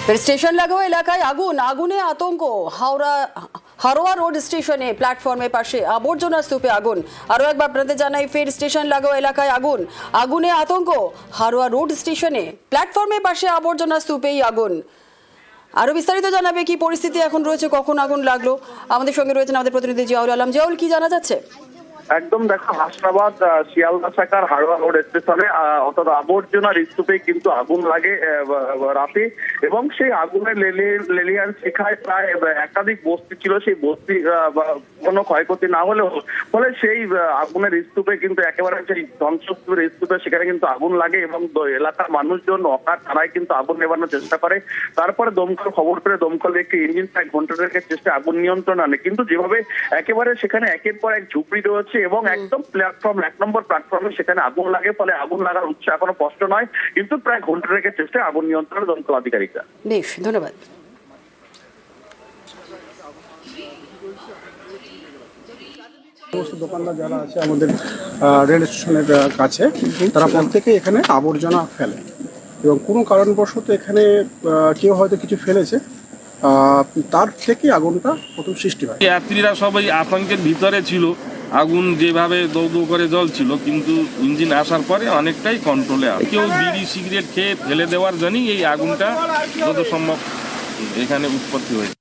फिर स्टेशन লাগোয়া এলাকায় আগুনে আতঙ্ক। হারোয়া রোড স্টেশনে প্ল্যাটফর্মের পাশে আবর্জনা স্তূপে আগুন। আরও একবার আপনাদের জানাই, ফের স্টেশন লাগোয়া এলাকায় আগুনে আতঙ্ক। হারোয়া রোড স্টেশনে প্ল্যাটফর্মের পাশে আবর্জনা স্তূপেই আগুন। আরো বিস্তারিত জানাবে কি পরিস্থিতি এখন রয়েছে, কখন আগুন লাগলো। আমাদের সঙ্গে রয়েছেন আমাদের প্রতিনিধি জিয়াউল আলম। জিয়াউল, কি জানা যাচ্ছে? একদম দেখো, হাসনাবাদ শিয়ালদা শাখার হারোয়া রোড স্টেশনে অর্থাৎ আবর্জনার স্তূপে কিন্তু আগুন লাগে রাতে, এবং সেই আগুনের লেলিয়ার শিখায় প্রায় একাধিক বস্তি ছিল। সেই বস্তি কোনো ক্ষয়ক্ষতি না হলেও ফলে সেই আগুনের স্তূপে কিন্তু একেবারে সেই ধ্বংসস্তূপের স্তূপে সেখানে কিন্তু আগুন লাগে, এবং এলাকার মানুষজন অকার তারাই কিন্তু আগুন নেভানোর চেষ্টা করে। তারপরে দমকল খবর পেয়ে দমকল একটি ইঞ্জিন প্রায় ঘন্টা দেড়েকের চেষ্টা আগুন নিয়ন্ত্রণ আনে, কিন্তু যেভাবে একেবারে সেখানে একের পর এক ঝুপড়ি রয়েছে এবং একদম প্ল্যাটফর্ম 1 নম্বর প্ল্যাটফর্মে সেখানে আগুন লাগে। ফলে আগুন লাগার উৎস এখনো স্পষ্ট নয়, কিন্তু প্রায় ঘন্টা দেড়েকের চেষ্টায় আগুন নিয়ন্ত্রণে দমকল আধিকারিকরা। বেশ, ধন্যবাদ। সমস্ত দোকানদার যারা আছে আমাদের রেল স্টেশনের কাছে, তারা প্রত্যেকেই এখানে আবর্জনা ফেলে, এবং কোনো কারণবশত এখানে কেউ হয়তো কিছু ফেলেছে, তার থেকে আগুনটা প্রথম সৃষ্টি হয়। যাত্রীরা সবাই আতঙ্কের ভিতরে ছিল, আগুন যেভাবে দৌদৌ করে জ্বলছিল, কিন্তু ইঞ্জিন আসার পরে অনেকটাই কন্ট্রোলে আসে। কেউ বিড়ি সিগারেট খেয়ে ফেলে দেওয়ার জন্যই এই আগুনটা যত সম্ভব এখানে উৎপত্তি হয়েছে।